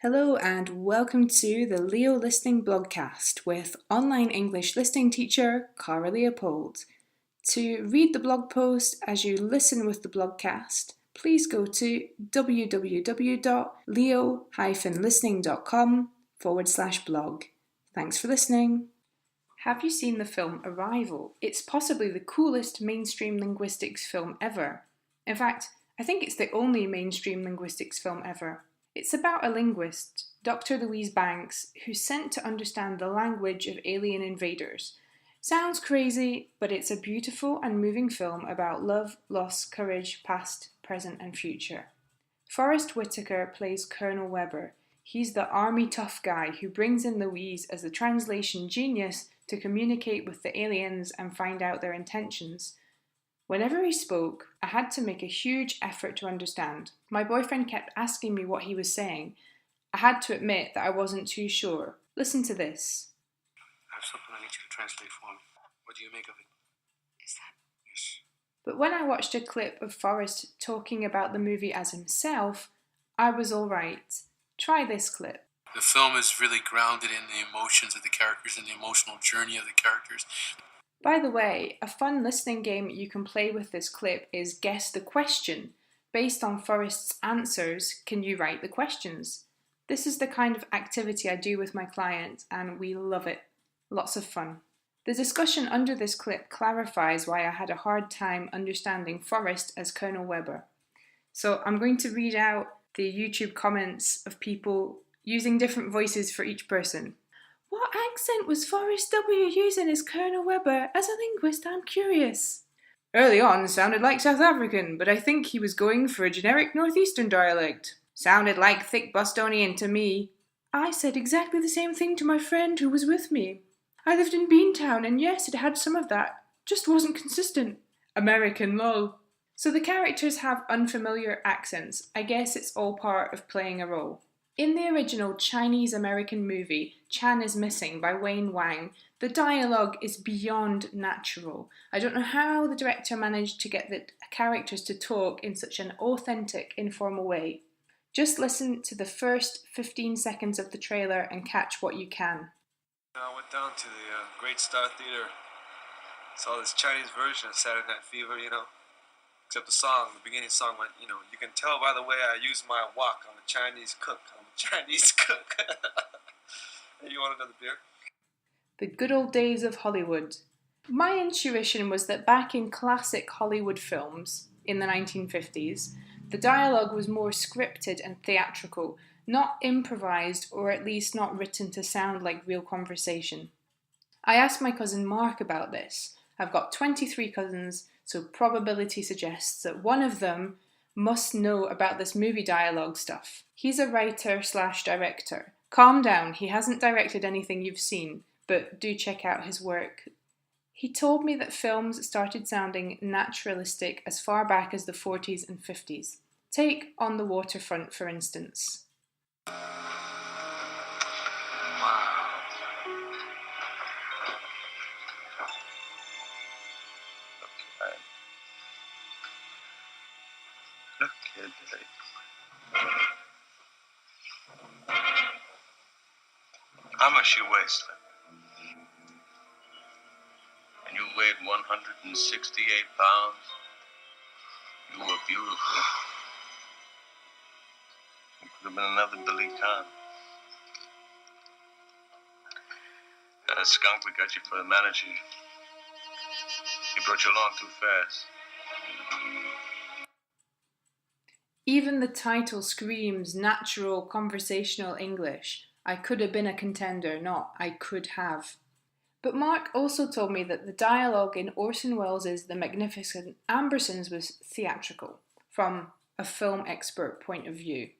Hello and welcome to the Leo Listening Blogcast with online English listening teacher Cara Leopold. To read the blog post as you listen with the blogcast, please go to www.leo-listening.com/blog. Thanks for listening. Have you seen the film Arrival? It's possibly the coolest mainstream linguistics film ever. In fact, I think it's the only mainstream linguistics film ever. It's about a linguist, Dr. Louise Banks, who's sent to understand the language of alien invaders. Sounds crazy, but it's a beautiful and moving film about love, loss, courage, past, present and future. Forrest Whitaker plays Colonel Weber. He's the army tough guy who brings in Louise as the translation genius to communicate with the aliens and find out their intentions. Whenever he spoke, I had to make a huge effort to understand. My boyfriend kept asking me what he was saying. I had to admit that I wasn't too sure. Listen to this. I have something I need you to translate for me. What do you make of it? Is that? Yes. But when I watched a clip of Forrest talking about the movie as himself, I was all right. Try this clip. The film is really grounded in the emotions of the characters and the emotional journey of the characters. By the way, a fun listening game you can play with this clip is Guess the Question. Based on Forrest's answers, can you write the questions? This is the kind of activity I do with my clients and we love it. Lots of fun. The discussion under this clip clarifies why I had a hard time understanding Forrest as Colonel Weber. So I'm going to read out the YouTube comments of people using different voices for each person. What accent was Forrest W. using as Colonel Weber? As a linguist, I'm curious. Early on, sounded like South African, but I think he was going for a generic Northeastern dialect. Sounded like thick Bostonian to me. I said exactly the same thing to my friend who was with me. I lived in Beantown, and yes, it had some of that. Just wasn't consistent. American lol. So the characters have unfamiliar accents. I guess it's all part of playing a role. In the original Chinese-American movie, Chan is Missing by Wayne Wang, the dialogue is beyond natural. I don't know how the director managed to get the characters to talk in such an authentic, informal way. Just listen to the first 15 seconds of the trailer and catch what you can. I went down to the Great Star Theater, saw this Chinese version of Saturday Night Fever, except the song, the beginning song went, you can tell by the way I use my wok, I'm a Chinese cook, Hey, you want another beer? The good old days of Hollywood. My intuition was that back in classic Hollywood films, in the 1950s, the dialogue was more scripted and theatrical, not improvised or at least not written to sound like real conversation. I asked my cousin Mark about this. I've got 23 cousins, so probability suggests that one of them must know about this movie dialogue stuff. He's a writer/director. Calm down, he hasn't directed anything you've seen, but do check out his work. He told me that films started sounding naturalistic as far back as the 40s and 50s. Take On the Waterfront, for instance. Look at it. How much you weigh, Slim? And you weighed 168 pounds. You were beautiful. You could have been another Billy Khan. That skunk we got you for the manager. He brought you along too fast. Even the title screams natural conversational English. I could have been a contender, not I could have. But Mark also told me that the dialogue in Orson Welles' The Magnificent Ambersons was theatrical, from a film expert point of view.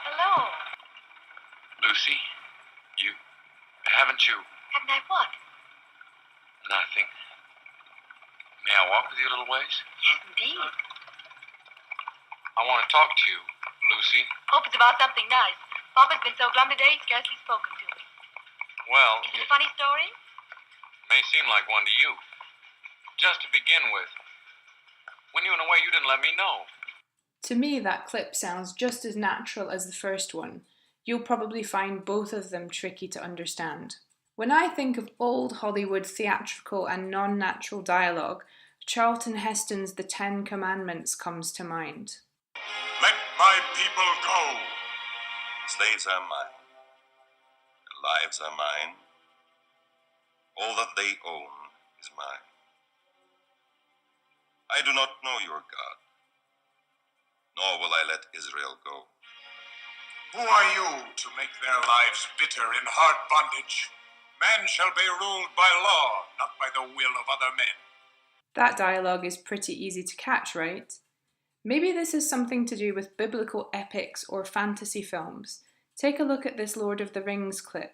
Hello. Lucy, haven't you? Haven't I what? Nothing. May I walk with you a little ways? Yes, indeed. I want to talk to you, Lucy. Hope it's about something nice. Papa's been so glum today, he's scarcely spoken to me. Well, Is it a funny story? may seem like one to you. Just to begin with, when you went away, you didn't let me know. To me, that clip sounds just as natural as the first one. You'll probably find both of them tricky to understand. When I think of old Hollywood theatrical and non-natural dialogue, Charlton Heston's The Ten Commandments comes to mind. Let my people go. Slaves are mine. Their lives are mine. All that they own is mine. I do not know your God, nor will I let Israel go. Who are you to make their lives bitter in hard bondage? Man shall be ruled by law, not by the will of other men. That dialogue is pretty easy to catch, right? Maybe this is something to do with biblical epics or fantasy films. Take a look at this Lord of the Rings clip.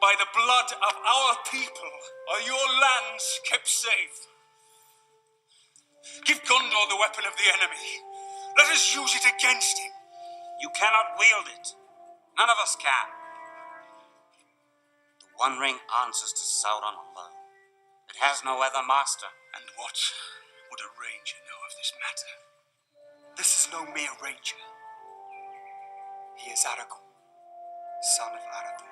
By the blood of our people are your lands kept safe. Give Gondor the weapon of the enemy. Let us use it against him. You cannot wield it. None of us can. The One Ring answers to Sauron alone. It has no other master. And what would a ranger know of this matter? This is no mere ranger. He is Aragorn, son of Arathorn.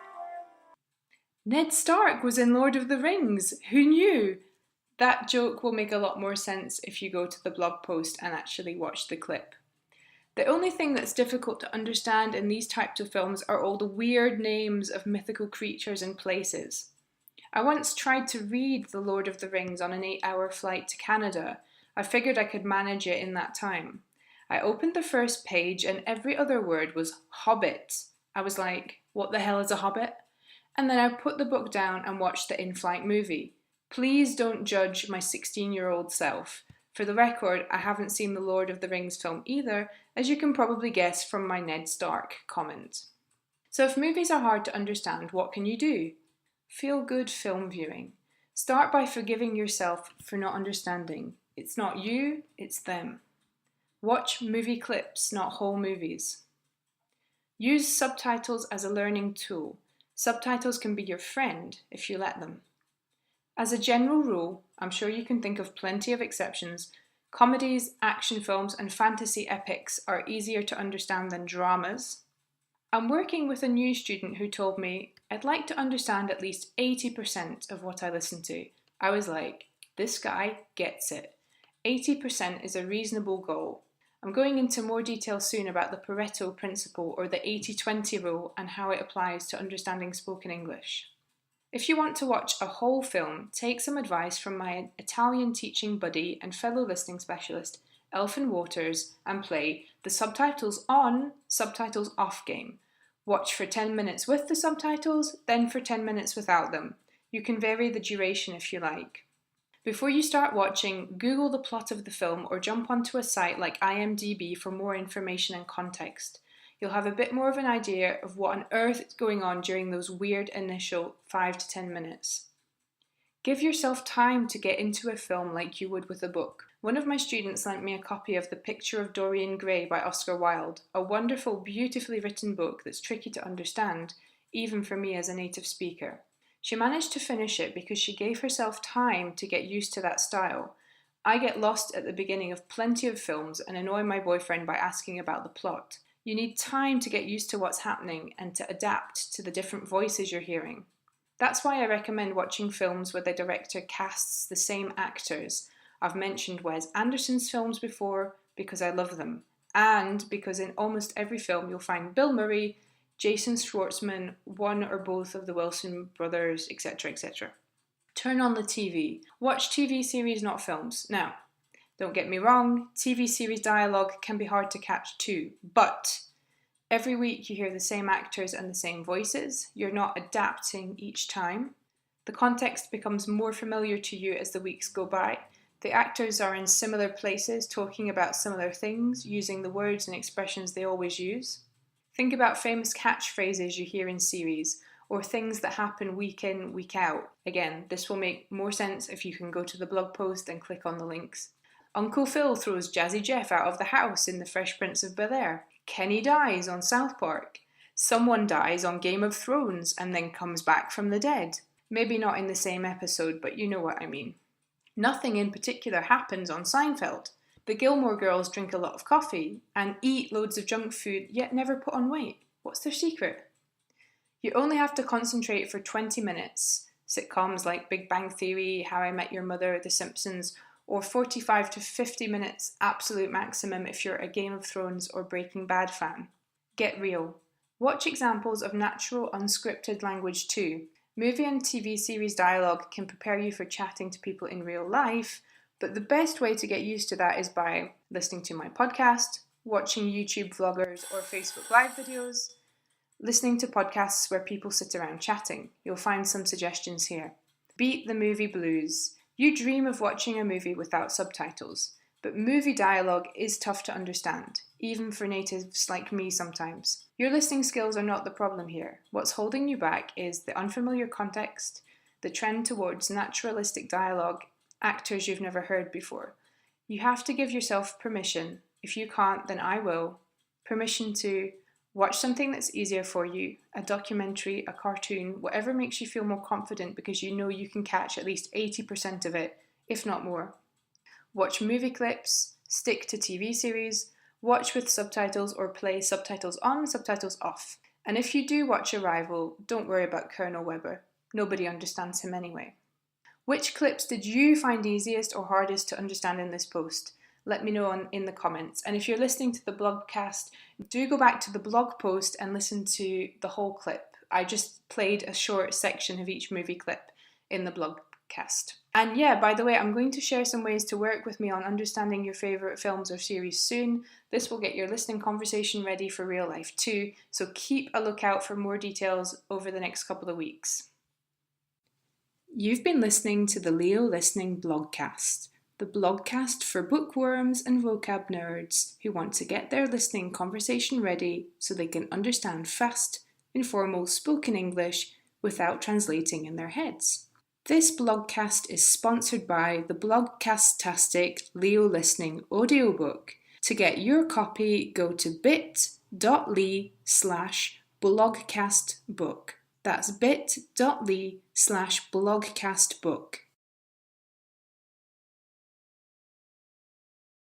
Ned Stark was in Lord of the Rings. Who knew? That joke will make a lot more sense if you go to the blog post and actually watch the clip. The only thing that's difficult to understand in these types of films are all the weird names of mythical creatures and places. I once tried to read The Lord of the Rings on an 8-hour flight to Canada. I figured I could manage it in that time. I opened the first page and every other word was hobbit. I was like, what the hell is a hobbit? And then I put the book down and watched the in-flight movie. Please don't judge my 16-year-old self. For the record, I haven't seen the Lord of the Rings film either, as you can probably guess from my Ned Stark comment. So if movies are hard to understand, what can you do? Feel good film viewing. Start by forgiving yourself for not understanding. It's not you, it's them. Watch movie clips, not whole movies. Use subtitles as a learning tool. Subtitles can be your friend if you let them. As a general rule, I'm sure you can think of plenty of exceptions, comedies, action films, and fantasy epics are easier to understand than dramas. I'm working with a new student who told me, I'd like to understand at least 80% of what I listen to. I was like, this guy gets it. 80% is a reasonable goal. I'm going into more detail soon about the Pareto principle or the 80-20 rule and how it applies to understanding spoken English. If you want to watch a whole film, take some advice from my Italian teaching buddy and fellow listening specialist, Elfin Waters, and play the subtitles on, subtitles off game. Watch for 10 minutes with the subtitles, then for 10 minutes without them. You can vary the duration if you like. Before you start watching, Google the plot of the film or jump onto a site like IMDb for more information and context. You'll have a bit more of an idea of what on earth is going on during those weird initial 5 to 10 minutes. Give yourself time to get into a film like you would with a book. One of my students lent me a copy of The Picture of Dorian Gray by Oscar Wilde, a wonderful, beautifully written book that's tricky to understand, even for me as a native speaker. She managed to finish it because she gave herself time to get used to that style. I get lost at the beginning of plenty of films and annoy my boyfriend by asking about the plot. You need time to get used to what's happening and to adapt to the different voices you're hearing. That's why I recommend watching films where the director casts the same actors. I've mentioned Wes Anderson's films before because I love them, and because in almost every film you'll find Bill Murray, Jason Schwartzman, one or both of the Wilson brothers, etc., etc. Turn on the TV. Watch TV series, not films. Now, don't get me wrong, TV series dialogue can be hard to catch too, but every week you hear the same actors and the same voices. You're not adapting each time. The context becomes more familiar to you as the weeks go by. The actors are in similar places, talking about similar things, using the words and expressions they always use. Think about famous catchphrases you hear in series, or things that happen week in, week out. Again, this will make more sense if you can go to the blog post and click on the links. Uncle Phil throws Jazzy Jeff out of the house in The Fresh Prince of Bel-Air. Kenny dies on South Park. Someone dies on Game of Thrones and then comes back from the dead. Maybe not in the same episode, but you know what I mean. Nothing in particular happens on Seinfeld. The Gilmore Girls drink a lot of coffee and eat loads of junk food, yet never put on weight. What's their secret? You only have to concentrate for 20 minutes. Sitcoms like Big Bang Theory, How I Met Your Mother, The Simpsons, or 45 to 50 minutes absolute maximum if you're a Game of Thrones or Breaking Bad fan. Get real. Watch examples of natural, unscripted language too. Movie and TV series dialogue can prepare you for chatting to people in real life, but the best way to get used to that is by listening to my podcast, watching YouTube vloggers or Facebook Live videos, listening to podcasts where people sit around chatting. You'll find some suggestions here. Beat the movie blues. You dream of watching a movie without subtitles, but movie dialogue is tough to understand, even for natives like me sometimes. Your listening skills are not the problem here. What's holding you back is the unfamiliar context, the trend towards naturalistic dialogue, actors you've never heard before. You have to give yourself permission. If you can't, then I will. Permission to watch something that's easier for you, a documentary, a cartoon, whatever makes you feel more confident because you know you can catch at least 80% of it, if not more. Watch movie clips, stick to TV series, watch with subtitles or play subtitles on, subtitles off. And if you do watch Arrival, don't worry about Colonel Webber. Nobody understands him anyway. Which clips did you find easiest or hardest to understand in this post? Let me know in the comments. And if you're listening to the blogcast, do go back to the blog post and listen to the whole clip. I just played a short section of each movie clip in the blogcast. And yeah, by the way, I'm going to share some ways to work with me on understanding your favourite films or series soon. This will get your listening conversation ready for real life too, so keep a lookout for more details over the next couple of weeks. You've been listening to the Leo Listening Blogcast, the blogcast for bookworms and vocab nerds who want to get their listening conversation ready so they can understand fast, informal spoken English without translating in their heads. This blogcast is sponsored by the Blogcast-tastic Leo Listening audiobook. To get your copy, go to bit.ly/blogcastbook. That's bit.ly/blogcastbook.